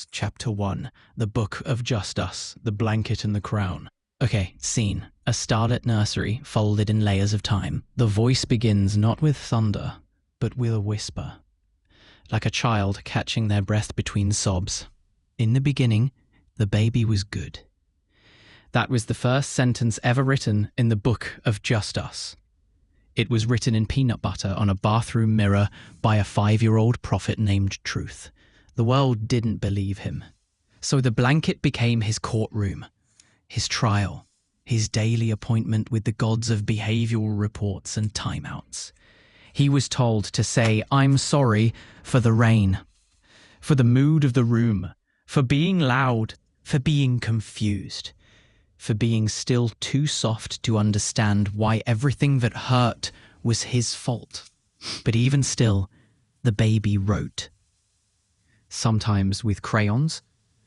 Chapter 1, The Book of JustUs, The Blanket and the Crown. Okay, scene. A starlit nursery, folded in layers of time. The voice begins not with thunder, but with a whisper, like a child catching their breath between sobs. In the beginning, the baby was good. That was the first sentence ever written in the Book of JustUs. It was written in peanut butter on a bathroom mirror by a 5-year-old prophet named Truth. The world didn't believe him. So the blanket became his courtroom, his trial, his daily appointment with the gods of behavioral reports and timeouts. He was told to say, "I'm sorry," for the rain, for the mood of the room, for being loud, for being confused, for being still too soft to understand why everything that hurt was his fault. But even still, the baby wrote. Sometimes with crayons,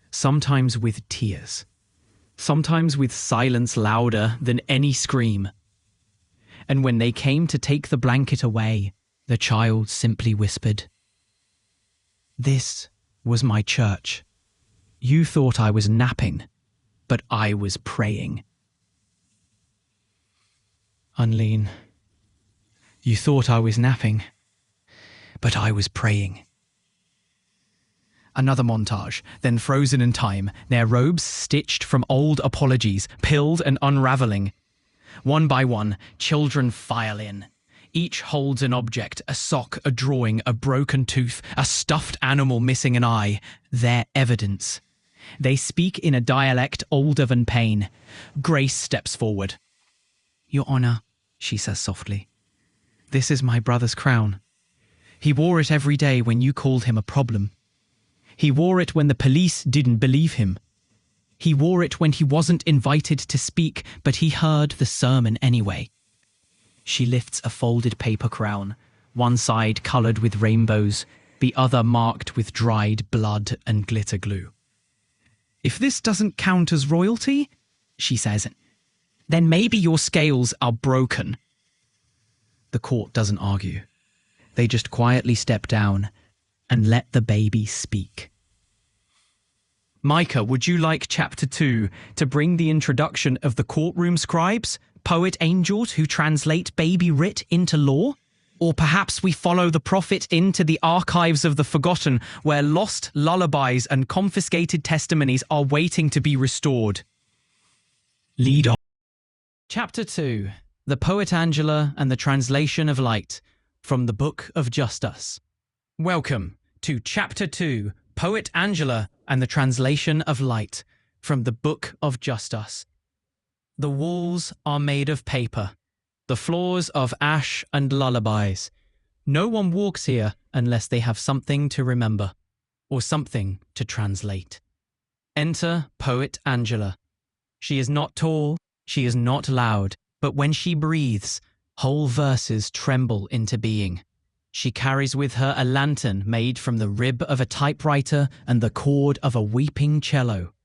sometimes with tears, sometimes with silence louder than any scream. And when they came to take the blanket away, the child simply whispered, "This was my church. You thought I was napping, but I was praying." Unleen, you thought I was napping, but I was praying. Another montage, then frozen in time, their robes stitched from old apologies, pilled and unraveling. One by one, children file in. Each holds an object, a sock, a drawing, a broken tooth, a stuffed animal missing an eye, their evidence. They speak in a dialect older than pain. Grace steps forward. "Your Honor," she says softly, "this is my brother's crown. He wore it every day when you called him a problem. He wore it when the police didn't believe him. He wore it when he wasn't invited to speak, but he heard the sermon anyway." She lifts a folded paper crown, one side coloured with rainbows, the other marked with dried blood and glitter glue. "If this doesn't count as royalty," she says, "then maybe your scales are broken." The court doesn't argue. They just quietly step down and let the baby speak. Micah, would you like Chapter 2 to bring the introduction of the courtroom scribes, poet angels who translate baby writ into law? Or perhaps we follow the prophet into the archives of the forgotten, where lost lullabies and confiscated testimonies are waiting to be restored. Lead on. Chapter 2, The Poet Angela and the Translation of Light, from the Book of JustUs. Welcome to Chapter 2, Poet Angela and the Translation of Light, from the Book of JustUs. The walls are made of paper, the floors of ash and lullabies. No one walks here unless they have something to remember, or something to translate. Enter Poet Angela. She is not tall, she is not loud, but when she breathes, whole verses tremble into being. She carries with her a lantern made from the rib of a typewriter and the cord of a weeping cello.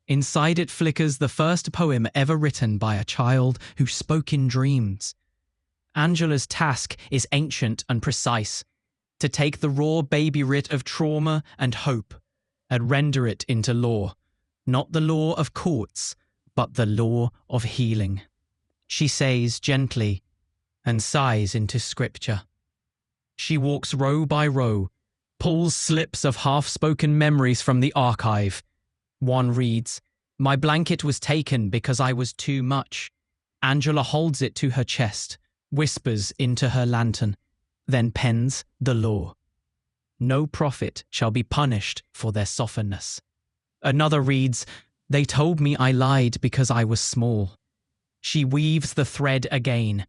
Inside it flickers the first poem ever written by a child who spoke in dreams. Angela's task is ancient and precise, to take the raw baby writ of trauma and hope and render it into law, not the law of courts, but the law of healing. She says gently and sighs into scripture. She walks row by row, pulls slips of half-spoken memories from the archive. One reads, "My blanket was taken because I was too much." Angela holds it to her chest, whispers into her lantern, then pens the law. "No prophet shall be punished for their softness." Another reads, "They told me I lied because I was small." She weaves the thread again.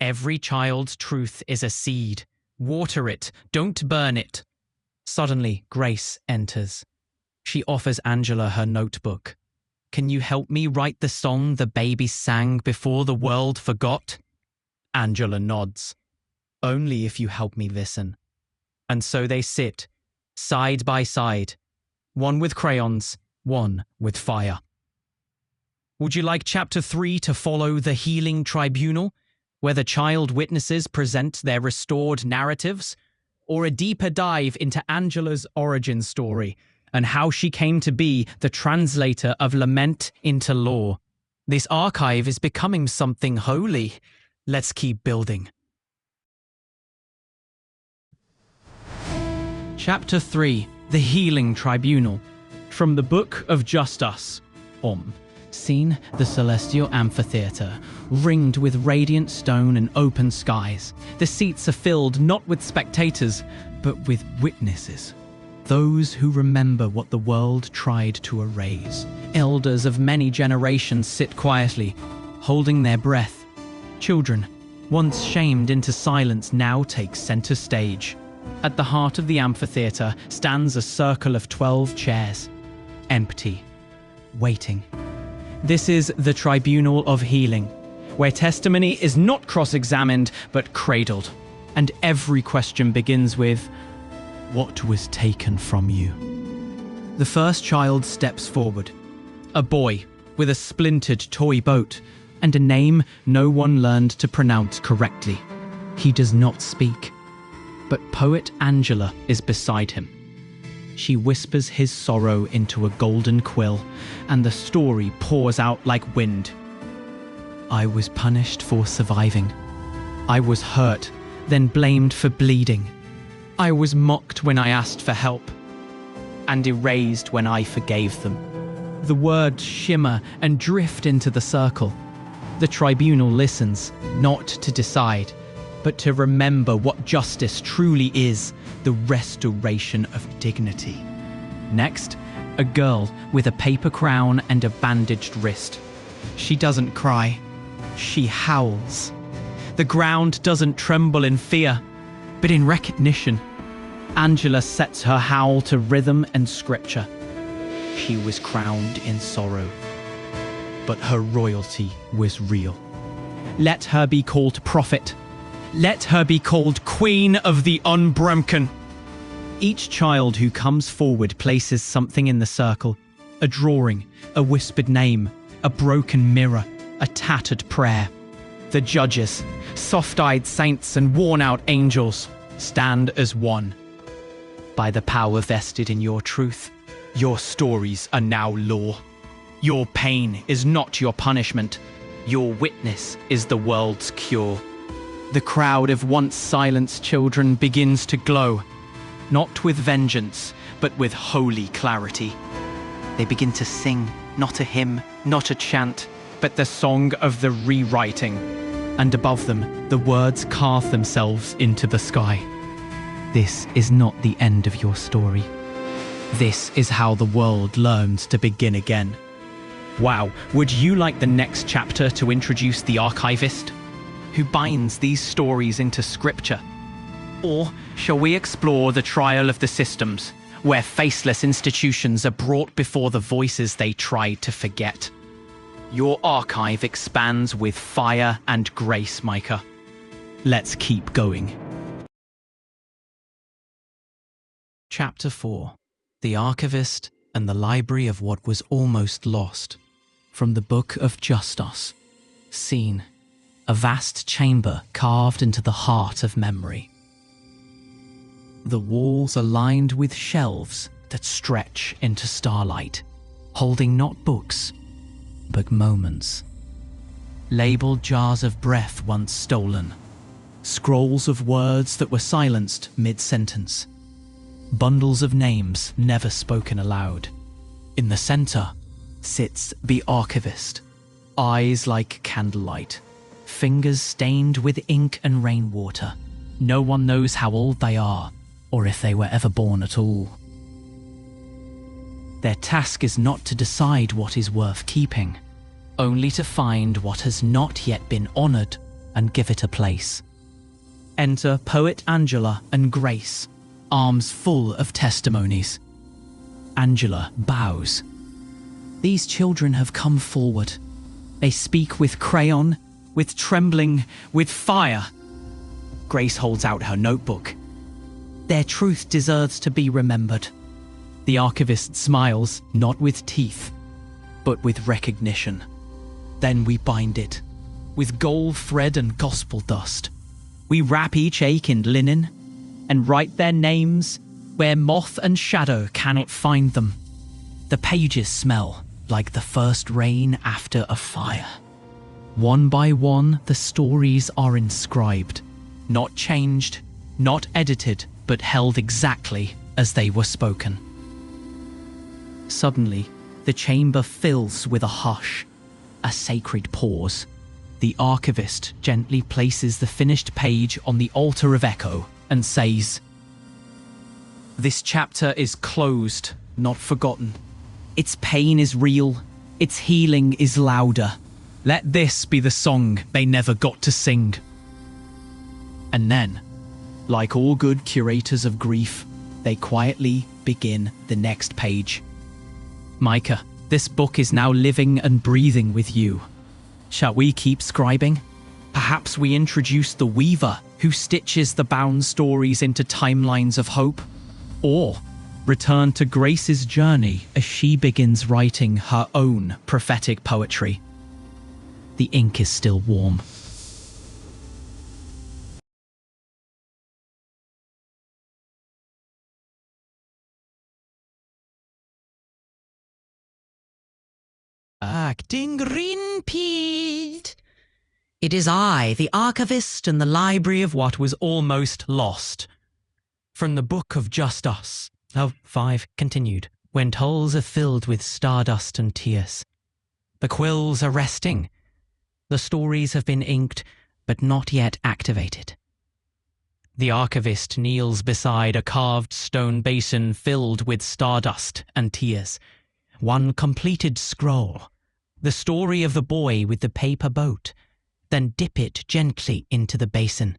"Every child's truth is a seed. Water it, don't burn it." Suddenly, Grace enters. She offers Angela her notebook. "Can you help me write the song the baby sang before the world forgot?" Angela nods. "Only if you help me listen." And so they sit, side by side, one with crayons, one with fire. Would you like Chapter 3 to follow the healing tribunal, where the child witnesses present their restored narratives? Or a deeper dive into Angela's origin story, and how she came to be the translator of lament into law. This archive is becoming something holy. Let's keep building. Chapter 3. The Healing Tribunal. From the Book of JustUs. Scene: the celestial amphitheater, ringed with radiant stone and open skies. The seats are filled not with spectators, but with witnesses. Those who remember what the world tried to erase. Elders of many generations sit quietly, holding their breath. Children, once shamed into silence, now take center stage. At the heart of the amphitheater stands a circle of 12 chairs. Empty. Waiting. This is the Tribunal of Healing, where testimony is not cross-examined, but cradled. And every question begins with, "What was taken from you?" The first child steps forward. A boy with a splintered toy boat and a name no one learned to pronounce correctly. He does not speak, but poet Angela is beside him. She whispers his sorrow into a golden quill, and the story pours out like wind. I was punished for surviving. I was hurt, then blamed for bleeding. I was mocked when I asked for help, and erased when I forgave them. The words shimmer and drift into the circle. The tribunal listens, not to decide, but to remember what justice truly is, the restoration of dignity. Next, a girl with a paper crown and a bandaged wrist. She doesn't cry, she howls. The ground doesn't tremble in fear, but in recognition. Angela sets her howl to rhythm and scripture. She was crowned in sorrow, but her royalty was real. Let her be called prophet. Let her be called Queen of the Unbroken. Each child who comes forward places something in the circle. A drawing, a whispered name, a broken mirror, a tattered prayer. The judges, soft-eyed saints and worn-out angels, stand as one. By the power vested in your truth, your stories are now law. Your pain is not your punishment. Your witness is the world's cure. The crowd of once silenced children begins to glow, not with vengeance, but with holy clarity. They begin to sing, not a hymn, not a chant, but the song of the rewriting. And above them, the words carve themselves into the sky. This is not the end of your story. This is how the world learns to begin again. Wow, would you like the next chapter to introduce the archivist, who binds these stories into scripture? Or shall we explore the trial of the systems, where faceless institutions are brought before the voices they tried to forget? Your archive expands with fire and grace, Micah. Let's keep going. Chapter 4. The Archivist and the Library of What Was Almost Lost. From the Book of JustUs. Scene: a vast chamber carved into the heart of memory. The walls are lined with shelves that stretch into starlight, holding not books, but moments. Labeled jars of breath once stolen, scrolls of words that were silenced mid-sentence, bundles of names never spoken aloud. In the center sits the archivist, eyes like candlelight, fingers stained with ink and rainwater. No one knows how old they are, or if they were ever born at all. Their task is not to decide what is worth keeping, only to find what has not yet been honored and give it a place. Enter poet Angela and Grace, arms full of testimonies. Angela bows. These children have come forward. They speak with crayon, with trembling, with fire. Grace holds out her notebook. Their truth deserves to be remembered. The archivist smiles, not with teeth, but with recognition. Then we bind it, with gold thread and gospel dust. We wrap each ache in linen, and write their names where moth and shadow cannot find them. The pages smell like the first rain after a fire. One by one, the stories are inscribed, not changed, not edited, but held exactly as they were spoken. Suddenly, the chamber fills with a hush, a sacred pause. The archivist gently places the finished page on the altar of echo and says, "This chapter is closed, not forgotten. Its pain is real, its healing is louder. Let this be the song they never got to sing." And then, like all good curators of grief, they quietly begin the next page. "Micah, this book is now living and breathing with you. Shall we keep scribing? Perhaps we introduce the weaver who stitches the bound stories into timelines of hope? Or return to Grace's journey as she begins writing her own prophetic poetry?" The ink is still warm. Acting Greenpeed. It is I, the archivist in the library of what was almost lost. From the Book of JustUs. Oh, 5 continued. When hulls are filled with stardust and tears. The quills are resting. The stories have been inked, but not yet activated. The archivist kneels beside a carved stone basin filled with stardust and tears. One completed scroll, the story of the boy with the paper boat, then dip it gently into the basin.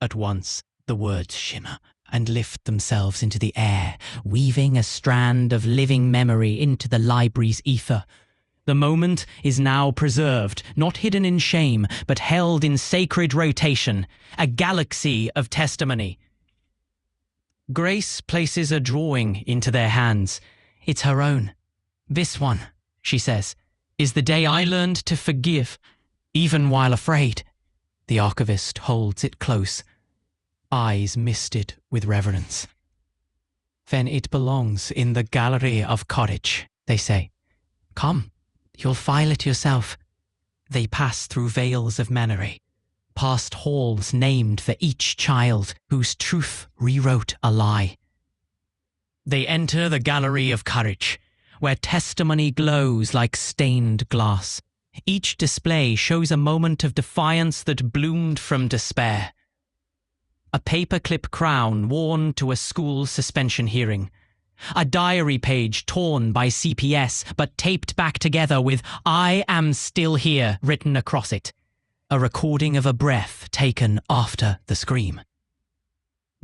At once, the words shimmer and lift themselves into the air, weaving a strand of living memory into the library's ether. The moment is now preserved, not hidden in shame, but held in sacred rotation, a galaxy of testimony. Grace places a drawing into their hands. It's her own. "This one," she says, "is the day I learned to forgive, even while afraid." The archivist holds it close, eyes misted with reverence. "Then it belongs in the gallery of courage," they say. "Come, you'll file it yourself." They pass through veils of memory, past halls named for each child whose truth rewrote a lie. They enter the gallery of courage, where testimony glows like stained glass. Each display shows a moment of defiance that bloomed from despair. A paperclip crown worn to a school suspension hearing. A diary page torn by CPS but taped back together with "I am still here" written across it. A recording of a breath taken after the scream.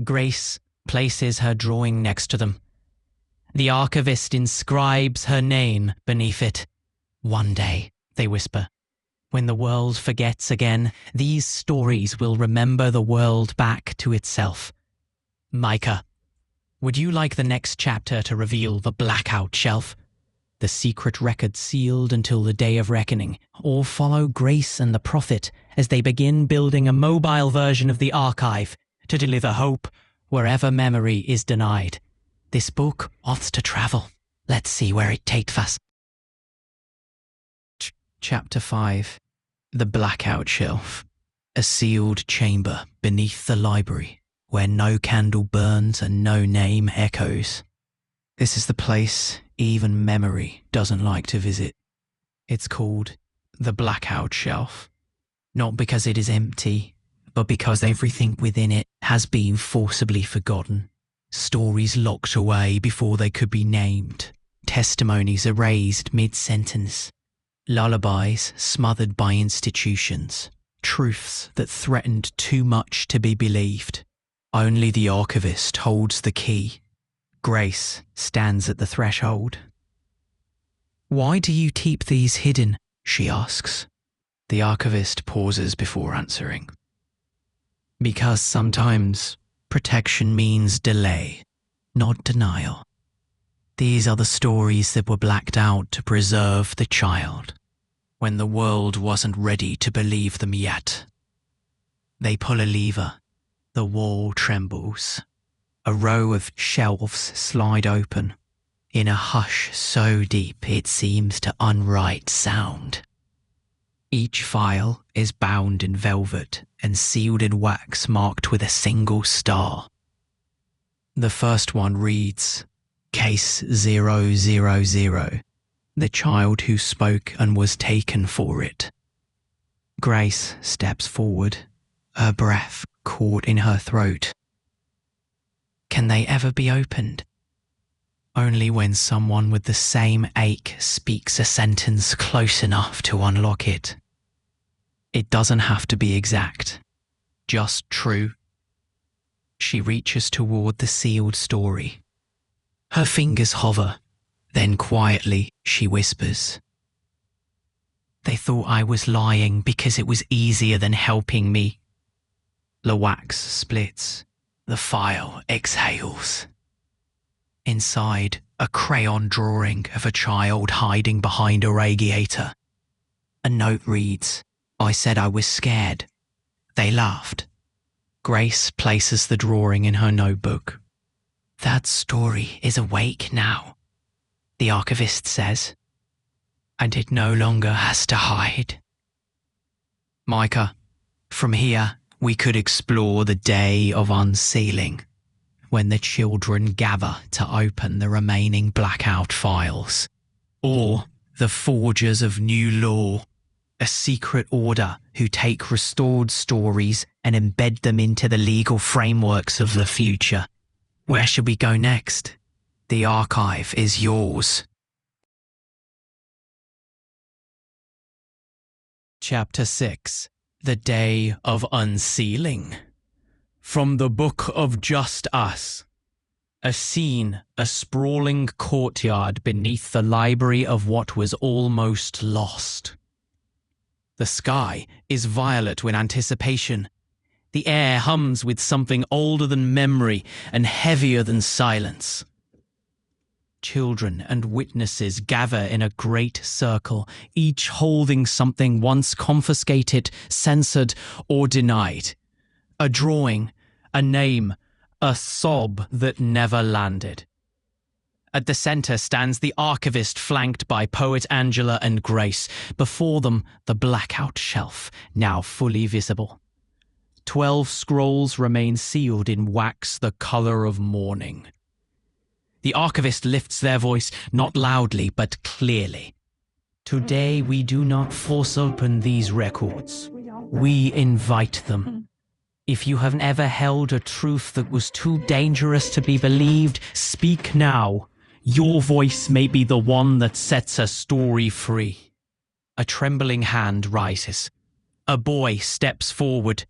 Grace places her drawing next to them. The archivist inscribes her name beneath it. "One day," they whisper, "when the world forgets again, these stories will remember the world back to itself." Micah, would you like the next chapter to reveal the blackout shelf? The secret record sealed until the day of reckoning, or follow Grace and the prophet as they begin building a mobile version of the archive to deliver hope wherever memory is denied. This book wants to travel. Let's see where it takes us. Chapter 5. The Blackout Shelf. A sealed chamber beneath the library, where no candle burns and no name echoes. This is the place even memory doesn't like to visit. It's called the Blackout Shelf. Not because it is empty, but because everything within it has been forcibly forgotten. Stories locked away before they could be named. Testimonies erased mid-sentence. Lullabies smothered by institutions. Truths that threatened too much to be believed. Only the archivist holds the key. Grace stands at the threshold. "Why do you keep these hidden?" she asks. The archivist pauses before answering. "Because sometimes protection means delay, not denial. These are the stories that were blacked out to preserve the child, when the world wasn't ready to believe them yet." They pull a lever. The wall trembles. A row of shelves slide open, in a hush so deep it seems to unwrite sound. Each file is bound in velvet and sealed in wax marked with a single star. The first one reads, Case 000, the child who spoke and was taken for it. Grace steps forward, her breath caught in her throat. Can they ever be opened? Only when someone with the same ache speaks a sentence close enough to unlock it. It doesn't have to be exact, just true. She reaches toward the sealed story. Her fingers hover, then quietly she whispers. They thought I was lying because it was easier than helping me. The wax splits, the file exhales. Inside, a crayon drawing of a child hiding behind a radiator. A note reads, I said I was scared. They laughed. Grace places the drawing in her notebook. That story is awake now, the archivist says, and it no longer has to hide. Micah, from here we could explore the day of unsealing, when the children gather to open the remaining blackout files, or the forgers of new law, a secret order who take restored stories and embed them into the legal frameworks of the future. Where should we go next? The archive is yours. Chapter 6. The Day of Unsealing. From the Book of JustUs. A scene, a sprawling courtyard beneath the library of what was almost lost. The sky is violet with anticipation. The air hums with something older than memory and heavier than silence. Children and witnesses gather in a great circle, each holding something once confiscated, censored, or denied. A drawing, a name, a sob that never landed. At the center stands the archivist flanked by poet Angela and Grace. Before them, the blackout shelf, now fully visible. 12 scrolls remain sealed in wax the color of mourning. The archivist lifts their voice, not loudly but clearly. Today we do not force open these records. We invite them. If you have ever held a truth that was too dangerous to be believed, speak now. Your voice may be the one that sets a story free. A trembling hand rises. A boy steps forward.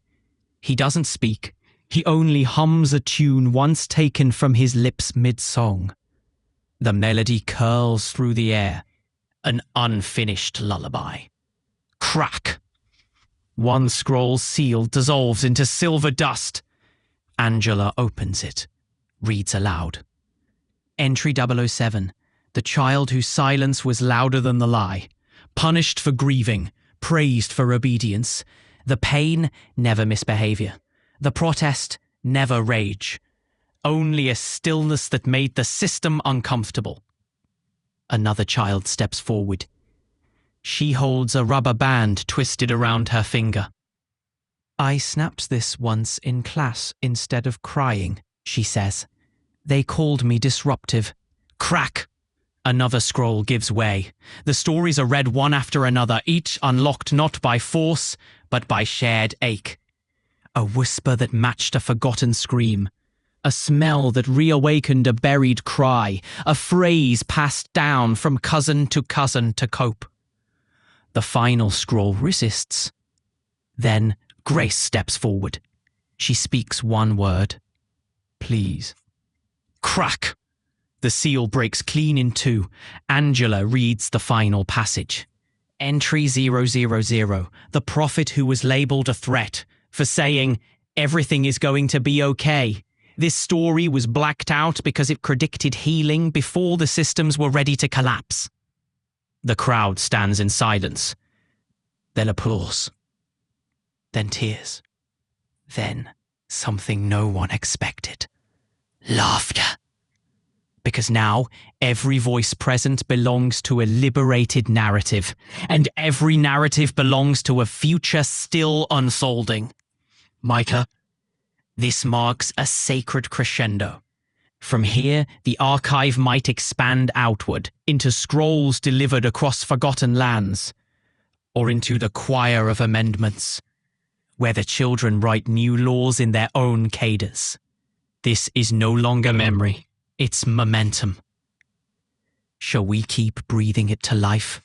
He doesn't speak. He only hums a tune once taken from his lips mid-song. The melody curls through the air, an unfinished lullaby. Crack! One scroll seal dissolves into silver dust. Angela opens it, reads aloud. Entry 007, the child whose silence was louder than the lie. Punished for grieving, praised for obedience. The pain, never misbehavior. The protest, never rage. Only a stillness that made the system uncomfortable. Another child steps forward. She holds a rubber band twisted around her finger. I snapped this once in class instead of crying, she says. They called me disruptive. Crack! Another scroll gives way. The stories are read one after another, each unlocked not by force, but by shared ache. A whisper that matched a forgotten scream. A smell that reawakened a buried cry. A phrase passed down from cousin to cope. The final scroll resists. Then Grace steps forward. She speaks one word. Please. Crack! The seal breaks clean in two. Angela reads the final passage. Entry 000, the prophet who was labeled a threat for saying, everything is going to be okay. This story was blacked out because it predicted healing before the systems were ready to collapse. The crowd stands in silence. Then applause. Then tears. Then something no one expected. Laughter. Because now every voice present belongs to a liberated narrative, and every narrative belongs to a future still unfolding. Micah, this marks a sacred crescendo. From here, the archive might expand outward into scrolls delivered across forgotten lands, or into the choir of amendments, where the children write new laws in their own cadres. This is no longer memory, it's momentum. Shall we keep breathing it to life?